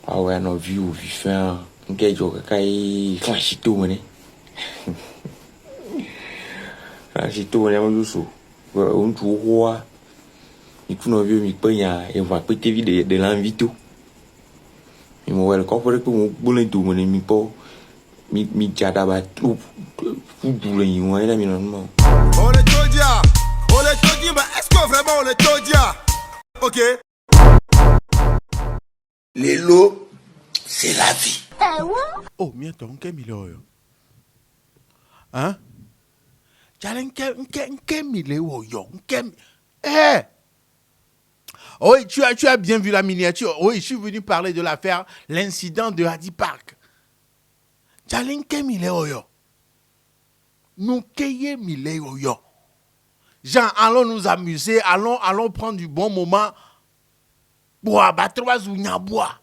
Ah ouais, non, vu fin, un gars qui flash tout, mané. Flash tout, mané, on joue on joue roi. Il faut nous vieux, il peut y a, et on va péter vide de l'envie tout. Il m'a le corps pour que mon boulot tout, mané, mi pas, mi jada ba tout, tout boulot, il m'a là, mi non. On est Todia, mais est-ce que vraiment on est Todia? Ok. Les lots, c'est la vie. Oh, miento, nke mile oyo. Hein? Jale nke mile oyo. Eh! Oui, tu as bien vu la miniature. Oui, je suis venu parler de l'affaire, l'incident de Hadi Park. Jale nke mile oyo. Nous keye mile oyo. Jean, allons nous amuser, allons prendre du bon moment. Bois, battrois ou bois.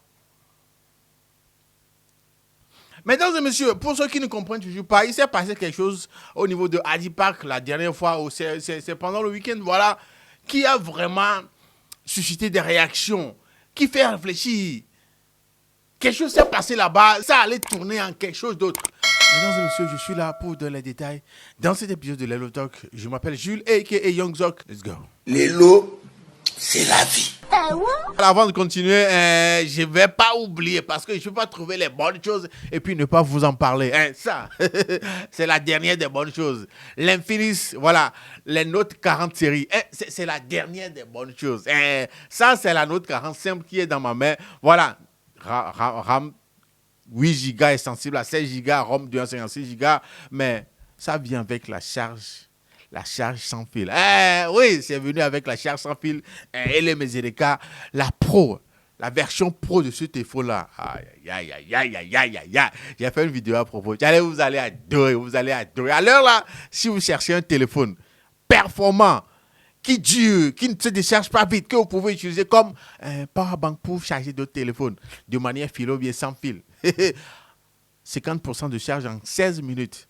Mesdames et messieurs, pour ceux qui ne comprennent toujours pas, il s'est passé quelque chose au niveau de Hadi Park la dernière fois, c'est pendant le week-end, voilà, qui a vraiment suscité des réactions, qui fait réfléchir. Quelque chose s'est passé là-bas, ça allait tourner en quelque chose d'autre. Mesdames et messieurs, je suis là pour donner les détails. Dans cet épisode de Lelo Talk, je m'appelle Jules, a.k.a. Young Zok. Let's go. Les lots, c'est la vie. Avant de continuer, je ne vais pas oublier parce que je ne peux pas trouver les bonnes choses et puis ne pas vous en parler. Ça, c'est la dernière des bonnes choses. L'Infinis, voilà, les Note 40 séries, c'est la dernière des bonnes choses. Ça, c'est la Note 40 simple qui est dans ma main. Voilà, RAM 8 Go est sensible à 16 Go, ROM 256 Go, mais ça vient avec la charge sans fil. Oui, c'est venu avec la charge sans fil et les Mesereka, la Pro, la version Pro de ce téléphone-là. J'ai fait une vidéo à propos. Vous allez adorer, À l'heure là, si vous cherchez un téléphone performant, qui dure, qui ne se décharge pas vite, que vous pouvez utiliser comme powerbank pour charger d'autres téléphones de manière fil ou bien sans fil. 50% de charge en 16 minutes.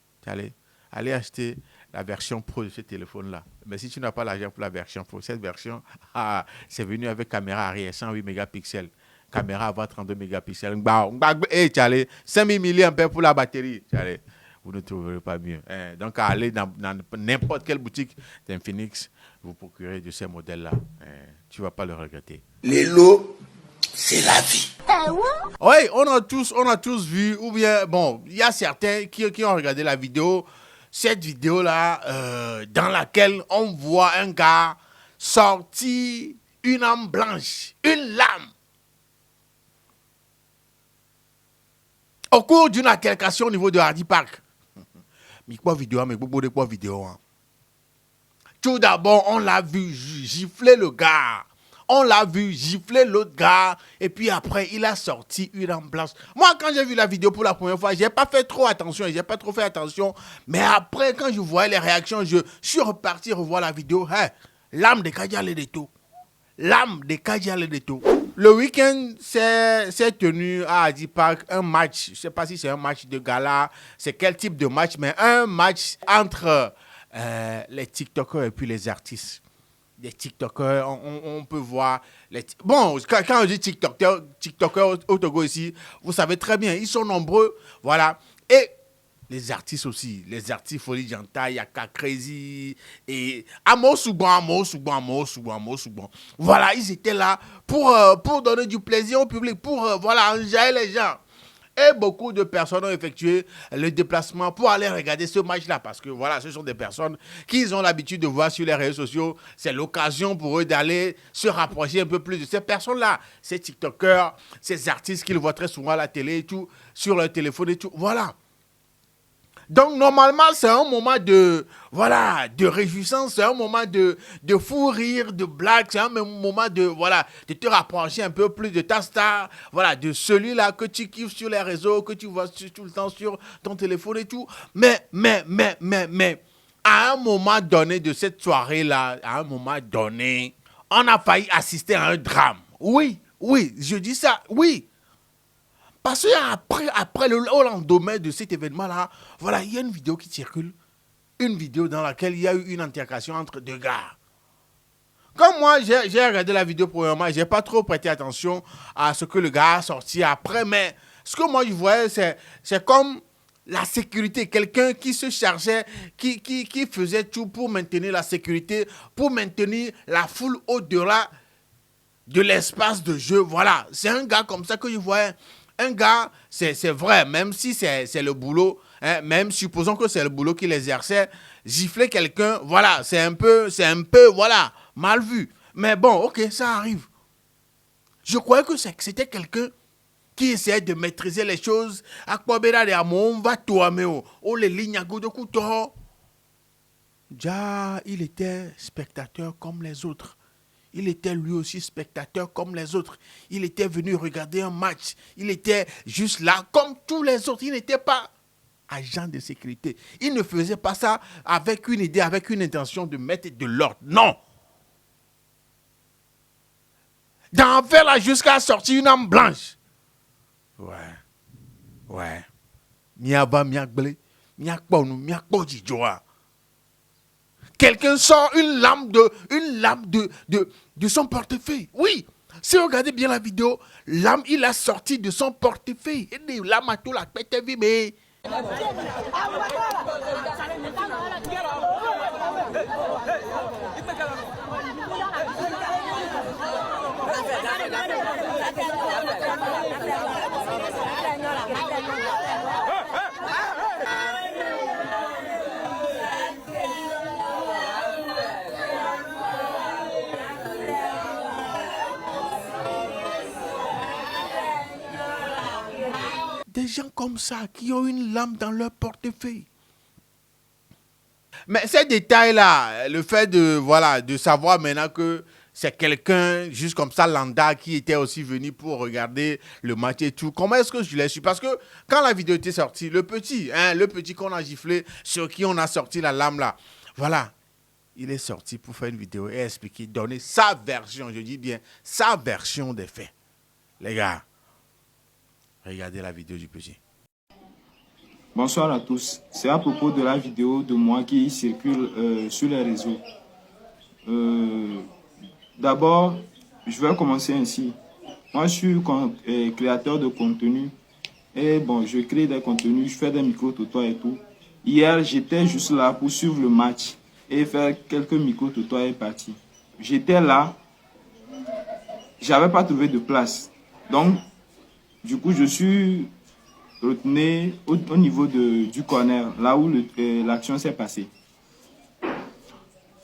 Allez acheter la version Pro de ce téléphone-là. Mais si tu n'as pas l'argent pour la version Pro, cette version, c'est venu avec caméra arrière 108 mégapixels. Caméra avant 32 mégapixels. 5000 mAh pour la batterie. Vous ne trouverez pas mieux. Donc, allez dans n'importe quelle boutique d'Infinix, vous procurez de ces modèles-là. Tu ne vas pas le regretter. Les lots, c'est la vie. Oui, on a tous vu, ou bien, bon, il y a certains qui ont regardé la vidéo, cette vidéo-là, dans laquelle on voit un gars sortir une âme blanche, une lame, au cours d'une altercation au niveau de Hadi Park. Mais quoi vidéo, mais beaucoup de quoi vidéo. Tout d'abord, on l'a vu gifler le gars. On l'a vu gifler l'autre gars. Et puis après, il a sorti une âme blanche. Moi, quand j'ai vu la vidéo pour la première fois, je n'ai pas fait trop attention. Mais après, quand je voyais les réactions, je suis reparti revoir la vidéo. L'âme de Kadiale de tout. Le week-end, c'est tenu à Hadi Park un match. Je ne sais pas si c'est un match de gala, c'est quel type de match, mais un match entre les TikTokers et puis les artistes. Les TikTokers, on peut voir... Bon, quand on dit TikTokers au Togo ici, vous savez très bien, ils sont nombreux, voilà. Et les artistes aussi, les artistes Folie Janta, Yaka Crazy, et Amo Souban. Voilà, ils étaient là pour donner du plaisir au public, pour enjailler les gens. Et beaucoup de personnes ont effectué le déplacement pour aller regarder ce match-là. Parce que voilà, ce sont des personnes qu'ils ont l'habitude de voir sur les réseaux sociaux. C'est l'occasion pour eux d'aller se rapprocher un peu plus de ces personnes-là. Ces TikTokers, ces artistes qu'ils voient très souvent à la télé et tout, sur leur téléphone et tout. Voilà. Donc, normalement, c'est un moment de réjouissance, c'est un moment de fou rire, de blague, c'est un moment de te rapprocher un peu plus de ta star, de celui-là que tu kiffes sur les réseaux, que tu vois tout le temps sur ton téléphone et tout. Mais, à un moment donné de cette soirée-là, on a failli assister à un drame. Oui, je dis ça, oui. Parce qu'après au lendemain de cet événement-là, il y a une vidéo qui circule. Une vidéo dans laquelle il y a eu une altercation entre deux gars. Quand moi, j'ai regardé la vidéo premièrement, j'ai pas trop prêté attention à ce que le gars a sorti après, mais ce que moi je voyais, c'est comme la sécurité, quelqu'un qui se chargeait, qui faisait tout pour maintenir la sécurité, pour maintenir la foule au-delà de l'espace de jeu. Voilà, c'est un gars comme ça que je voyais. Un gars, c'est vrai, même si c'est le boulot, hein, même supposons que c'est le boulot qu'il exerçait, gifler quelqu'un, voilà, c'est un peu, voilà, mal vu. Mais bon, ok, ça arrive. Je croyais que c'était quelqu'un qui essayait de maîtriser les choses. Ja, il était spectateur comme les autres. Il était lui aussi spectateur comme les autres. Il était venu regarder un match. Il était juste là comme tous les autres. Il n'était pas agent de sécurité. Il ne faisait pas ça avec une idée, avec une intention de mettre de l'ordre. Non. D'en faire là jusqu'à sortir une âme blanche. Ouais. Miaba, miagbele, miakponu, miakpojijoa. Quelqu'un sort une lame de son portefeuille. Oui, si vous regardez bien la vidéo, l'âme, il a sorti de son portefeuille. Et dit, l'âme a tout la pète, mais... Des gens comme ça qui ont une lame dans leur portefeuille. Mais ces détails-là, le fait de savoir maintenant que c'est quelqu'un, juste comme ça, lambda, qui était aussi venu pour regarder le match et tout, comment est-ce que je l'ai su? Parce que quand la vidéo était sortie, le petit qu'on a giflé, sur qui on a sorti la lame là, voilà, il est sorti pour faire une vidéo et expliquer, donner sa version, je dis bien, sa version des faits. Les gars, regardez la vidéo du petit. Bonsoir à tous. C'est à propos de la vidéo de moi qui circule sur les réseaux. D'abord, je vais commencer ainsi. Moi, je suis créateur de contenu. Et bon, je crée des contenus, je fais des micro-trottoirs et tout. Hier, j'étais juste là pour suivre le match et faire quelques micro-trottoirs et partir. J'étais là, j'avais pas trouvé de place. Donc, du coup, je suis retenu au niveau du corner, là où l'action s'est passée.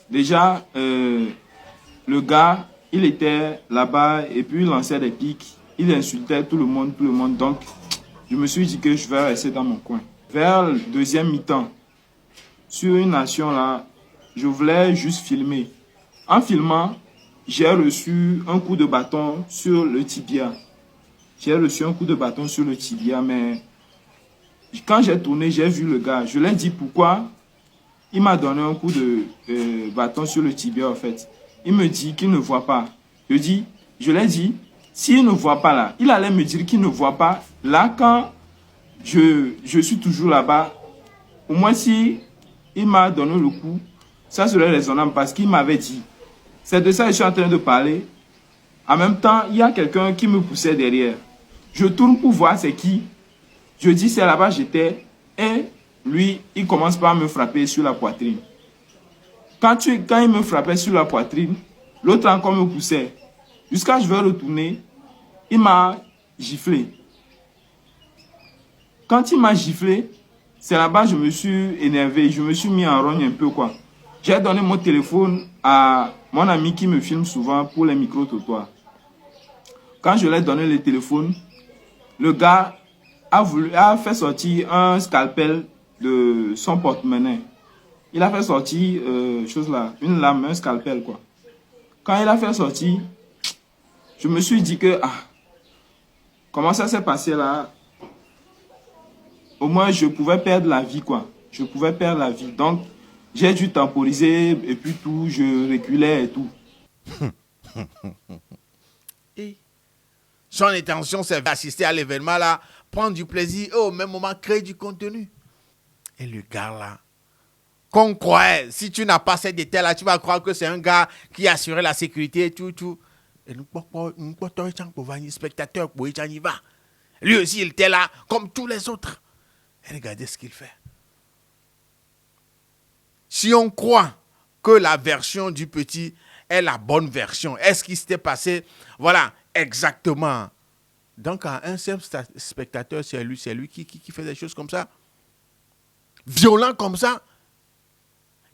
Déjà, le gars, il était là-bas et puis il lançait des pics. Il insultait tout le monde. Donc, je me suis dit que je vais rester dans mon coin. Vers le deuxième mi-temps, sur une action là, je voulais juste filmer. En filmant, j'ai reçu un coup de bâton sur le tibia. Mais quand j'ai tourné, j'ai vu le gars. Je lui ai dit pourquoi il m'a donné un coup de bâton sur le tibia en fait. Il me dit qu'il ne voit pas. Je lui ai dit, s'il ne voit pas là, il allait me dire qu'il ne voit pas. Là, quand je suis toujours là-bas, au moins si il m'a donné le coup, ça serait raisonnable parce qu'il m'avait dit. C'est de ça que je suis en train de parler. En même temps, il y a quelqu'un qui me poussait derrière. Je tourne pour voir c'est qui. Je dis c'est là-bas j'étais. Et lui, il commence par me frapper sur la poitrine. Quand il me frappait sur la poitrine, l'autre encore me poussait. Jusqu'à je vais retourner, il m'a giflé. Quand il m'a giflé, c'est là-bas je me suis énervé. Je me suis mis en rogne un peu quoi. J'ai donné mon téléphone à mon ami qui me filme souvent pour les micro-trottoirs. Quand je lui ai donné le téléphone, le gars a fait sortir un scalpel de son porte-monnaie. Il a fait sortir une lame, un scalpel quoi. Quand il a fait sortir, je me suis dit que comment ça s'est passé là? Au moins je pouvais perdre la vie quoi. Donc j'ai dû temporiser et puis tout, je reculais et tout. Et son intention, c'est d'assister à l'événement là, prendre du plaisir et au même moment créer du contenu. Et le gars là, qu'on croyait, si tu n'as pas ces détails-là, tu vas croire que c'est un gars qui assurait la sécurité et tout. Et nous, spectateur, il va. Lui aussi, il était là, comme tous les autres. Et regardez ce qu'il fait. Si on croit que la version du petit est la bonne version, est-ce qu'il s'était passé, voilà, exactement. Donc, un simple spectateur, c'est lui qui fait des choses comme ça. Violent comme ça.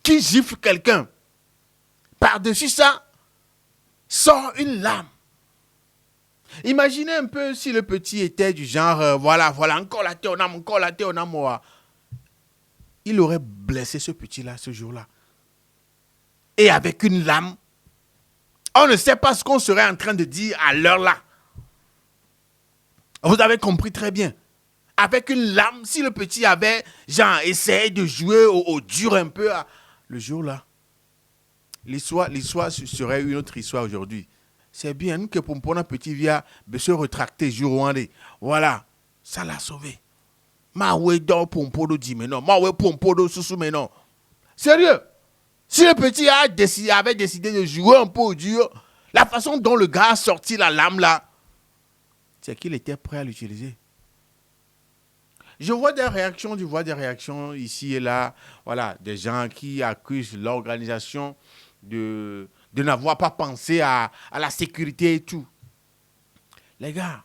Qui gifle quelqu'un. Par-dessus ça, sort une lame. Imaginez un peu si le petit était du genre, voilà, encore la tête au âme. Il aurait blessé ce petit-là ce jour-là. Et avec une lame, on ne sait pas ce qu'on serait en train de dire à l'heure-là. Vous avez compris très bien. Avec une lame, si le petit avait, genre, essayé de jouer au dur un peu, le jour-là, l'histoire serait une autre histoire aujourd'hui. C'est bien, nous que pour un petit via se retracter jour où voilà, ça l'a sauvé. Ma ouais dans pompodo dit mais non, ma ouais pompodo sous mais non. Sérieux? Si le petit avait décidé de jouer un peu au dur, la façon dont le gars a sorti la lame là, c'est qu'il était prêt à l'utiliser. Je vois des réactions ici et là, voilà, des gens qui accusent l'organisation de n'avoir pas pensé à la sécurité et tout. Les gars,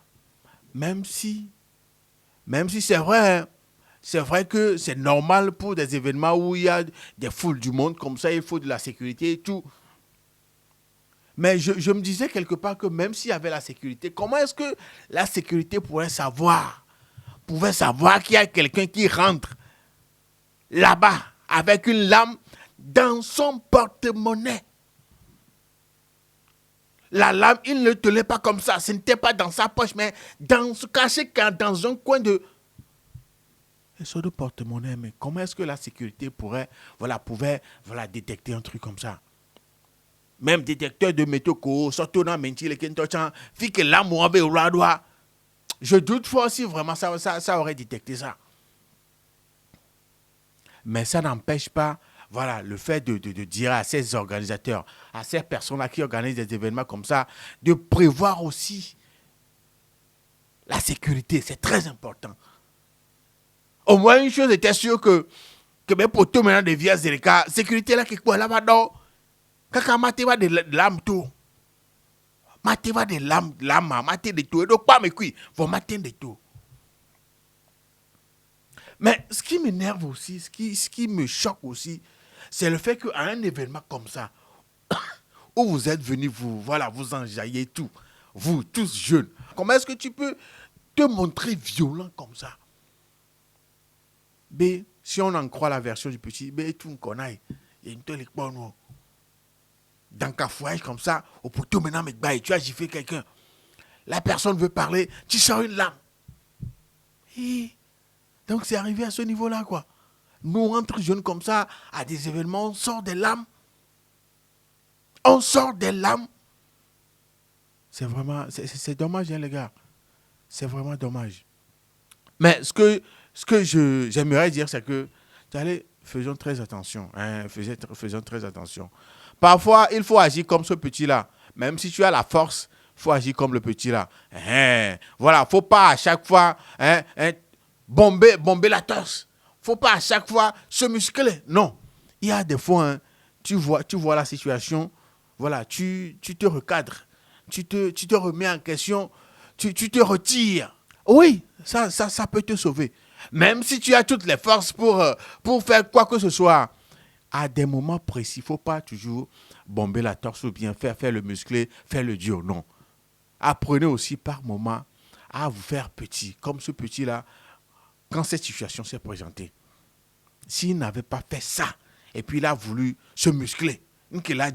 même si c'est vrai, hein, c'est vrai que c'est normal pour des événements où il y a des foules du monde, comme ça il faut de la sécurité et tout. Mais je me disais quelque part que même s'il y avait la sécurité, comment est-ce que la sécurité pouvait savoir qu'il y a quelqu'un qui rentre là-bas avec une lame dans son porte-monnaie. La lame, il ne te l'est pas comme ça. Ce n'était pas dans sa poche, mais caché dans un coin de... Et sur le porte-monnaie, mais comment est-ce que la sécurité pouvait détecter un truc comme ça? Même détecteur de métaux, surtout dans mentir, fit que l'âme ou avait au je doute fort si vraiment ça aurait détecté ça. Mais ça n'empêche pas, voilà, le fait de dire à ces organisateurs, à ces personnes-là qui organisent des événements comme ça, de prévoir aussi la sécurité. C'est très important. Au moins, une chose était sûre que mes potos maintenant deviennent zéléka. Sécurité là, quelque quoi là-bas, non? Quand mateva de l'âme tout. Mateva de l'âme, maté de tout. Et donc, pas mes couilles, faut mater de tout. Mais ce qui m'énerve aussi, ce qui me choque aussi, c'est le fait qu'à un événement comme ça, où vous êtes venus, vous enjaillez tout, vous, tous jeunes, comment est-ce que tu peux te montrer violent comme ça? Mais si on en croit la version du petit, mais tout le monde connaît. Il y a une telle époque, dans un foyer comme ça, au poteau maintenant, tu as giflé quelqu'un. La personne veut parler, tu sors une lame. Et donc c'est arrivé à ce niveau-là, quoi. Nous, entre jeunes comme ça, à des événements, on sort des lames. On sort des lames. C'est vraiment, c'est dommage, hein, les gars. C'est vraiment dommage. Mais ce que j'aimerais dire, c'est que, allez, faisons très attention. Hein, faisons très attention. Parfois, il faut agir comme ce petit-là. Même si tu as la force, il faut agir comme le petit-là. Voilà, il ne faut pas à chaque fois bomber la torse. Il ne faut pas à chaque fois se muscler. Non. Il y a des fois, hein, tu vois la situation, voilà, tu te recadres, tu te remets en question, tu te retires. Oui, ça peut te sauver. Même si tu as toutes les forces pour faire quoi que ce soit, à des moments précis, il ne faut pas toujours bomber la torse ou bien faire le musclé, faire le dur. Non. Apprenez aussi par moment à vous faire petit, comme ce petit-là, quand cette situation s'est présentée. S'il n'avait pas fait ça, et puis il a voulu se muscler, et là,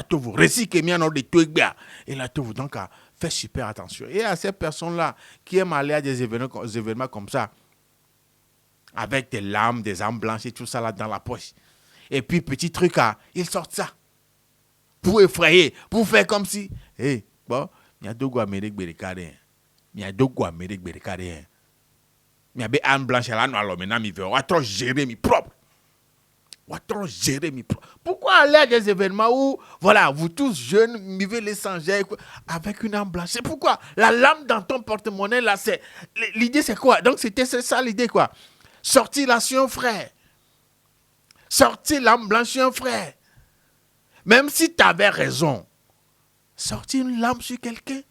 tout vous récit que et là, tout vous donc faites super attention. Et à ces personnes-là qui aiment aller à des événements comme ça, avec des lames, des armes blanches et tout ça là dans la poche. Et puis, petit truc, ils sortent ça. Pour effrayer, pour faire comme si, bon, il y a deux gars Amérique Bérécadé. Il y a deux gars Amérique Bérécadé. Mais il y a Anne Blanche là, nous allons maintenant, il veut trop gérer mes propres. Trop gérer mes propres. Pourquoi aller à des événements où, voilà, vous tous jeunes, vous vivez les changer avec une Anne Blanche? C'est pourquoi la lame dans ton porte-monnaie, là, c'est. L'idée, c'est quoi? Donc, c'était ça l'idée, quoi. Sortir là sur un frère. Sortir l'âme blanche sur un frère. Même si tu avais raison, sortir une lame sur quelqu'un.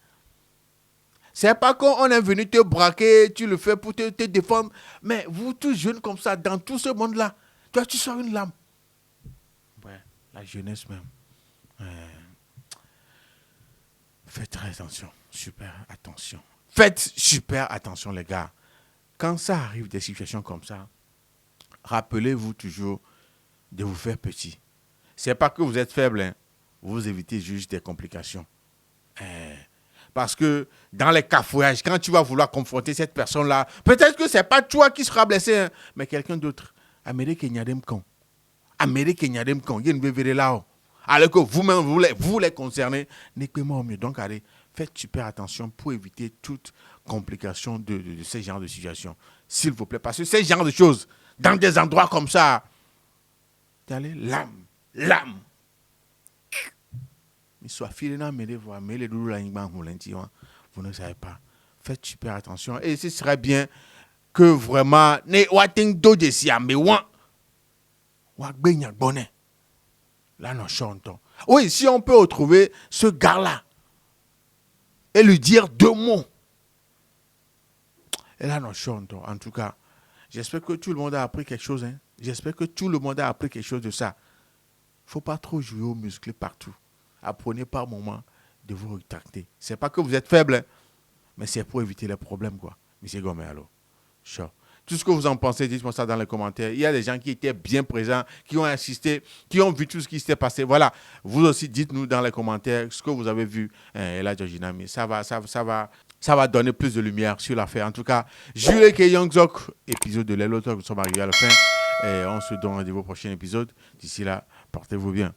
C'est pas qu'on est venu te braquer, tu le fais pour te défendre. Mais vous, tous jeunes comme ça, dans tout ce monde-là, toi, tu sors une lame. Ouais, la jeunesse même. Faites très attention. Super attention. Faites super attention, les gars. Quand ça arrive, des situations comme ça, rappelez-vous toujours de vous faire petit. C'est pas que vous êtes faible, hein. Vous évitez juste des complications. Parce que dans les cafouillages, quand tu vas vouloir confronter cette personne-là, peut-être que ce n'est pas toi qui seras blessé, hein, mais quelqu'un d'autre. Amérique n'y a pas de Amérique n'y a pas de il y a une bébé là-haut. Alors que vous-même, vous les concernez, n'est que moi au mieux. Donc, allez, faites super attention pour éviter toute complication de ce genre de situation. S'il vous plaît, parce que ce genre de choses, dans des endroits comme ça, allez, lame. Mais soit filé dans mes voix, mais les douleurs vous ne savez pas. Faites super attention. Et ce serait bien que vraiment, là, nous chantons. Oui, si on peut retrouver ce gars-là et lui dire 2 mots. Et là, nous chantons. En tout cas, j'espère que tout le monde a appris quelque chose. Hein. J'espère que tout le monde a appris quelque chose de ça. Il ne faut pas trop jouer aux muscles partout. Apprenez par moment de vous rétracter. Ce n'est pas que vous êtes faible, hein, mais c'est pour éviter les problèmes, quoi. Monsieur Gomé, alors. Sure. Tout ce que vous en pensez, dites-moi ça dans les commentaires. Il y a des gens qui étaient bien présents, qui ont assisté, qui ont vu tout ce qui s'était passé. Voilà. Vous aussi, dites-nous dans les commentaires ce que vous avez vu. Et là, Georgina, mais ça va donner plus de lumière sur l'affaire. En tout cas, Jules K. Youngzok, épisode de l'Hello Talk, nous sommes arrivés à la fin. Et on se donne rendez-vous au prochain épisode. D'ici là, portez-vous bien.